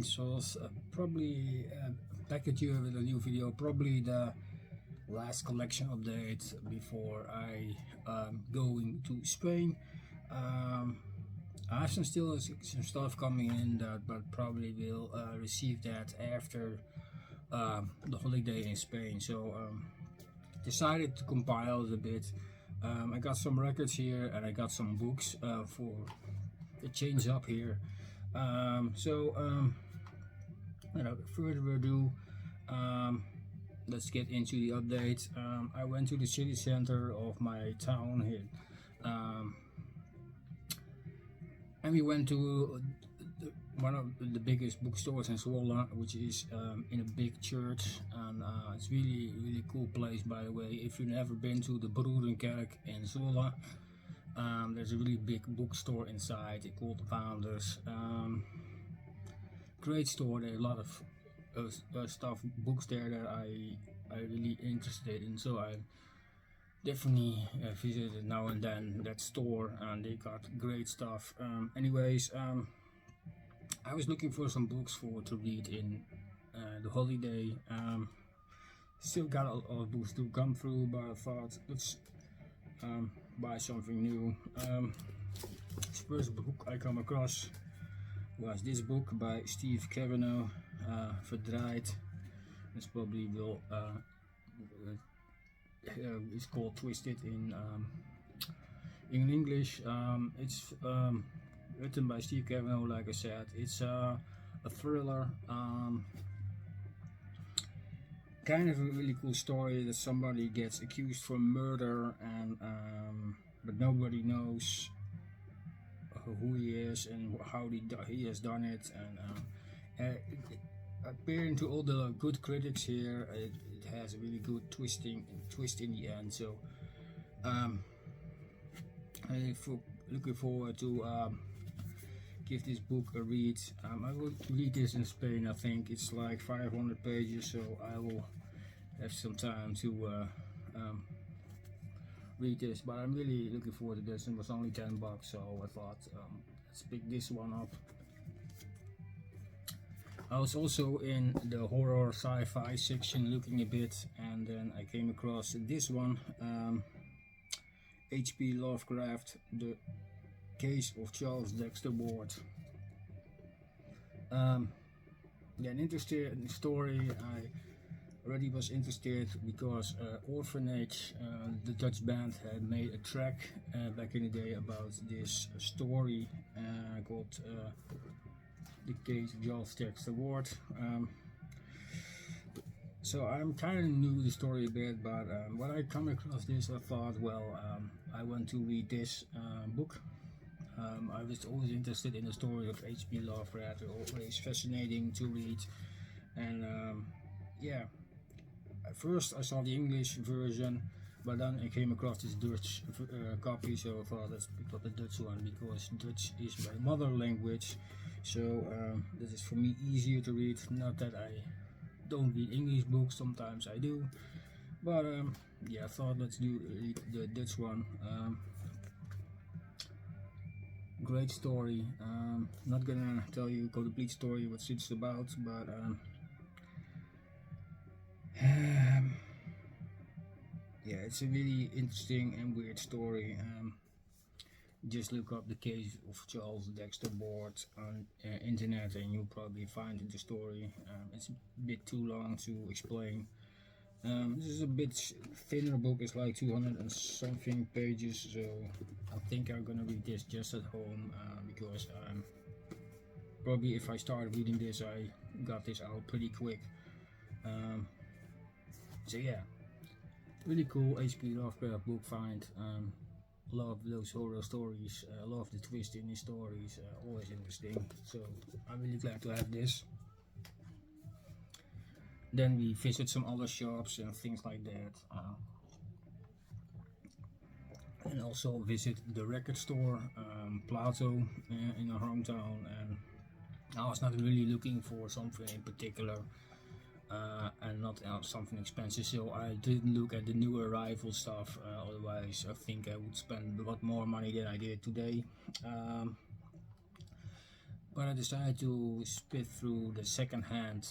morning, souls. Probably back at you with a new video. Probably the last collection update before I going to Spain. I have some stuff coming in that, but probably will receive that after the holiday in Spain. So decided to compile it a bit. I got some records here and I got some books for the change up here. Without further ado, let's get into the update. I went to the city center of my town here, and we went to one of the biggest bookstores in Zwolle, which is in a big church, and it's really cool place, by the way. If you've never been to the Broederenkerk in Zwolle, there's a really big bookstore inside. They call the Founders. Great store. There are a lot of stuff, books there that I really interested in. So I definitely visited now and then that store, and they got great stuff. I was looking for some books to read in the holiday. Still got a lot of books to come through, but I thought let's buy something new. The first book I come across was this book by Steve Kavanaugh, Verdraaid. It's probably will it's called Twisted in English. It's written by Steve Kavanaugh, like I said. It's a thriller, kind of a really cool story that somebody gets accused for murder, and but nobody knows who he is and how he has done it. And appearing to all the good critics here, it has a really good twist in the end. So I'm looking forward to give this book a read. I will read this in Spain. I think it's like 500 pages, so I will have some time to read this, but I'm really looking forward to this. It was only $10, so I thought let's pick this one up. I was also in the horror sci-fi section looking a bit, and then I came across this one, H.P. Lovecraft, The Case of Charles Dexter Ward. An interesting story. I already was interested because Orphanage, the Dutch band, had made a track back in the day about this story called The Case of Charles Dexter Ward. So I'm kind of new to the story a bit, but when I come across this, I thought, well, I want to read this book. I was always interested in the story of H.P. Lovecraft, always fascinating to read, and yeah. At first I saw the English version, but then I came across this Dutch copy, so I thought let's pick up the Dutch one because Dutch is my mother language. So this is for me easier to read. Not that I don't read English books, sometimes I do, but yeah, I thought let's do the Dutch one. Great story. Not gonna tell you the complete story what it's about, but yeah, it's a really interesting and weird story. Just look up The Case of Charles Dexter Ward on internet and you'll probably find the story. It's a bit too long to explain. This is a bit thinner book. It's like 200 and something pages, so I think I'm gonna read this just at home because probably if I start reading this, I got this out pretty quick. So yeah, really cool H.P. Lovecraft book find. Love those horror stories, love the twist in these stories, always interesting. So I'm really glad to have this. Then we visit some other shops and things like that, and also visit the record store, Plato, in our hometown. And I was not really looking for something in particular, and not something expensive, so I didn't look at the new arrival stuff. Otherwise I think I would spend a lot more money than I did today. but I decided to spit through the second-hand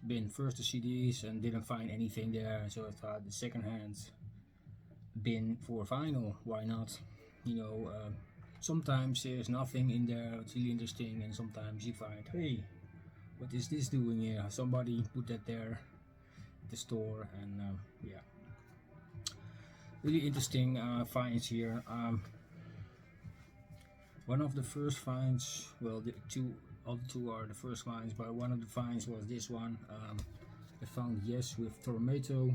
bin. First the CDs and didn't find anything there, so I thought the second-hand bin for vinyl, why not? You know, sometimes there's nothing in there, it's really interesting, and sometimes you find, hey, what is this doing here? Somebody put that there at the store, and yeah, really interesting finds here. One of the first finds, well, the other two are the first finds, but one of the finds was this one. I found Yes with Tormato,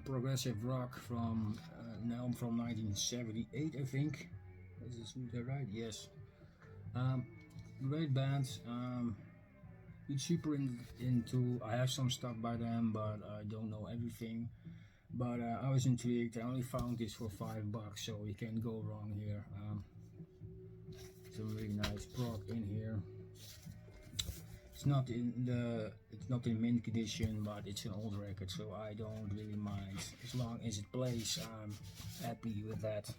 progressive rock from an album from 1978, I think. Is that right? Yes. Great bands. It's super into. I have some stuff by them, but I don't know everything. But I was intrigued. I only found this for $5, so you can't go wrong here. Some really nice prog in here. It's not in mint condition, but it's an old record, so I don't really mind. As long as it plays, I'm happy with that.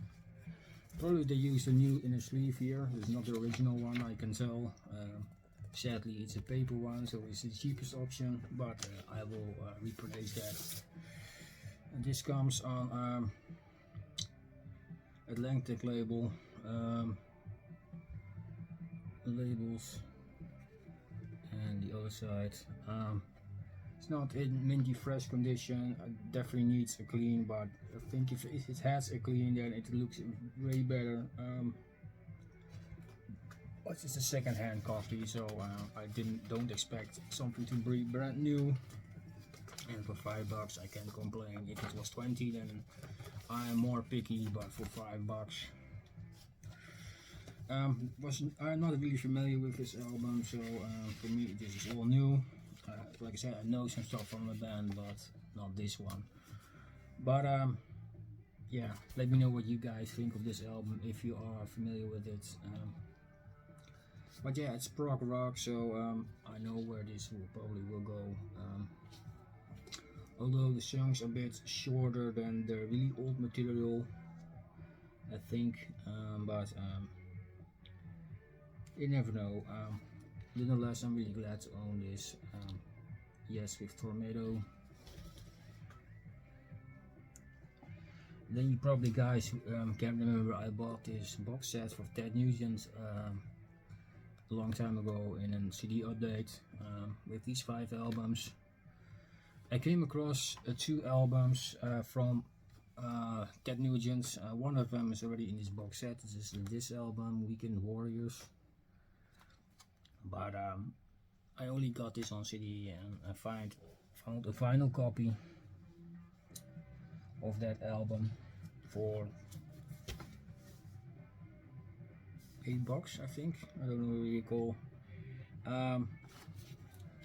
Probably they used a new inner sleeve here. It's not the original one, I can tell. Sadly, it's a paper one, so it's the cheapest option, but I will reproduce that. And this comes on Atlantic label. Labels, and the other side. It's not in minty fresh condition. It definitely needs a clean, but I think if it has a clean, then it looks way better. But it's a second-hand copy, so I don't expect something to be brand new. And for $5, I can't complain. If it was 20, then I am more picky. But for $5. I'm not really familiar with this album, so for me this is all new. Like I said, I know some stuff from the band, but not this one. But yeah, let me know what you guys think of this album if you are familiar with it. But yeah, it's prog rock, so I know where this probably will go. Although the songs are a bit shorter than the really old material, I think, but you never know. Nonetheless, I'm really glad to own this. Yes, with Tornado. Then you probably guys can remember I bought this box set for Ted Nugent a long time ago in a CD update with these 5 albums. I came across 2 albums from Ted Nugent. One of them is already in this box set. This is this album, Weekend Warriors. But I only got this on CD, and I found a vinyl copy of that album for $8, I think. I don't know what you call.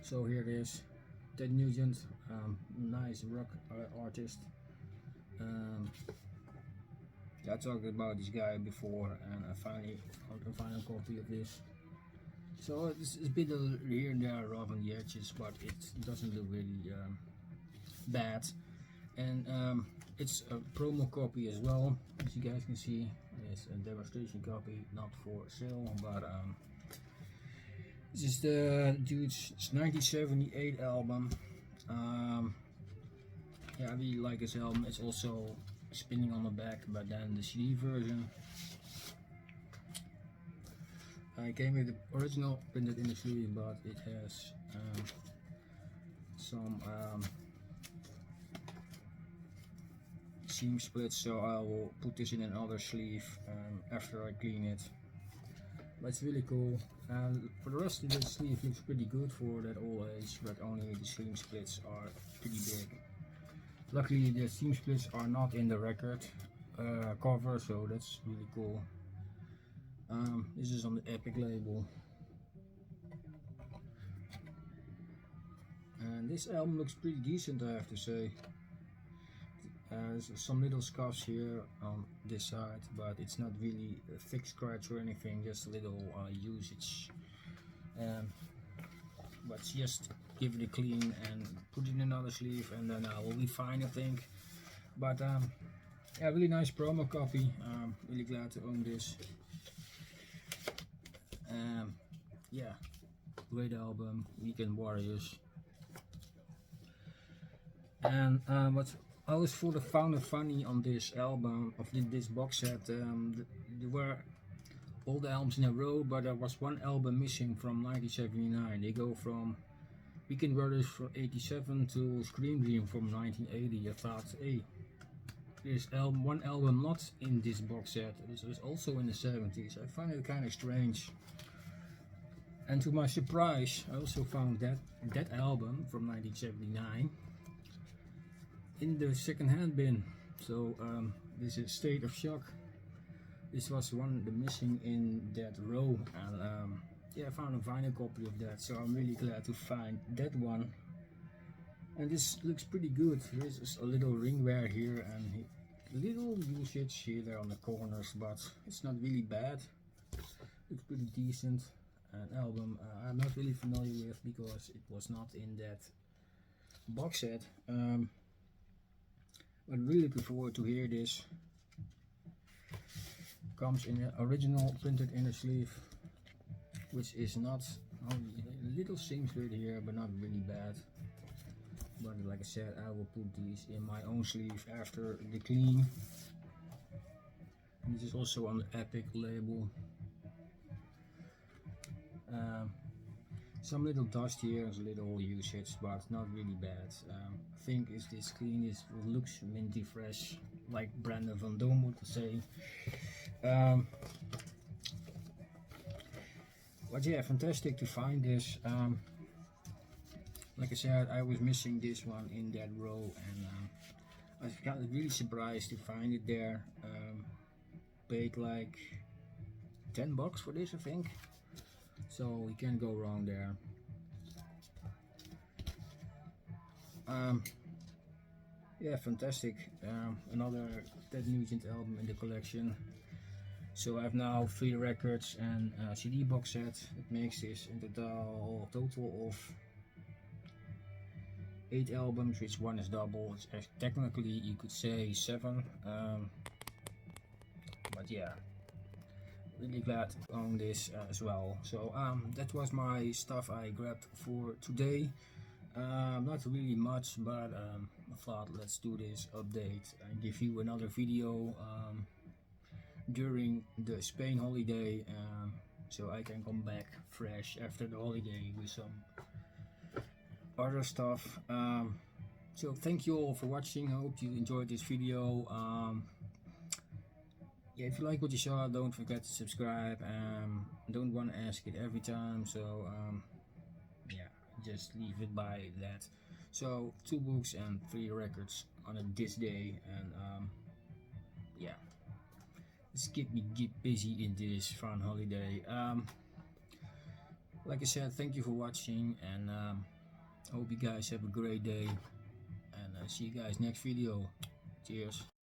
So here it is, Ted Nugent, nice rock artist. I talked about this guy before, and I finally found a final copy of this. So it's a bit here and there rough on the edges, but it doesn't look really bad. And it's a promo copy as well, as you guys can see. It's a demonstration copy, not for sale, but this is the dude's 1978 album. Yeah, I really like this album. It's also spinning on the back, but then the CD version. I came with the original printed in the sleeve, but it has some seam splits, so I will put this in another sleeve after I clean it. But it's really cool. And for the rest of the sleeve looks pretty good for that old age, but only the seam splits are pretty big. Luckily the seam splits are not in the record cover, so that's really cool. This is on the Epic label. And this album looks pretty decent, I have to say. There's some little scuffs here on this side, but it's not really a thick scratch or anything, just a little usage. But just give it a clean and put it in another sleeve, and then I will be fine, I think. But yeah, really nice promo copy. Really glad to own this. Yeah, great album, Weekend Warriors. And what I always found it funny on this album, of this box set, there were all the albums in a row, but there was one album missing from 1979. They go from Weekend Warriors from 87 to Scream Dream from 1980. I thought, hey, there's one album not in this box set. This was also in the 70s. I find it kind of strange. And to my surprise, I also found that album from 1979 in the second-hand bin. So this is State of Shock. This was one the missing in that row, and yeah, I found a vinyl copy of that. So I'm really glad to find that one. And this looks pretty good. There's just a little ring wear here and little usage here there on the corners, but it's not really bad. Looks pretty decent. An album I'm not really familiar with because it was not in that box set. But really look forward to hear this. Comes in the original printed inner sleeve, which is not only a little seam slit here, but not really bad. But like I said, I will put these in my own sleeve after the clean. And this is also on the Epic label. Some little dust here, a little usage, but not really bad. I think is this clean, it looks minty fresh, like Brandon Van Dom would say. But yeah, fantastic to find this. Like I said, I was missing this one in that row, and I got really surprised to find it there. Paid like $10 for this, I think. So we can't go wrong there. Yeah, fantastic. Another Ted Nugent album in the collection. So I have now 3 records and a CD box set. It makes this in total of 8 albums, which one is double. It's technically, you could say 7. But yeah, really glad to own this as well. So that was my stuff I grabbed for today. Not really much, but I thought let's do this update and give you another video during the Spain holiday, so I can come back fresh after the holiday with some other stuff. So thank you all for watching. I hope you enjoyed this video. Yeah, if you like what you saw, don't forget to subscribe. Don't want to ask it every time, so yeah, just leave it by that. So 2 books and 3 records on this day, and yeah, let's get busy in this fun holiday. Like I said, thank you for watching, and I hope you guys have a great day, and see you guys next video. Cheers.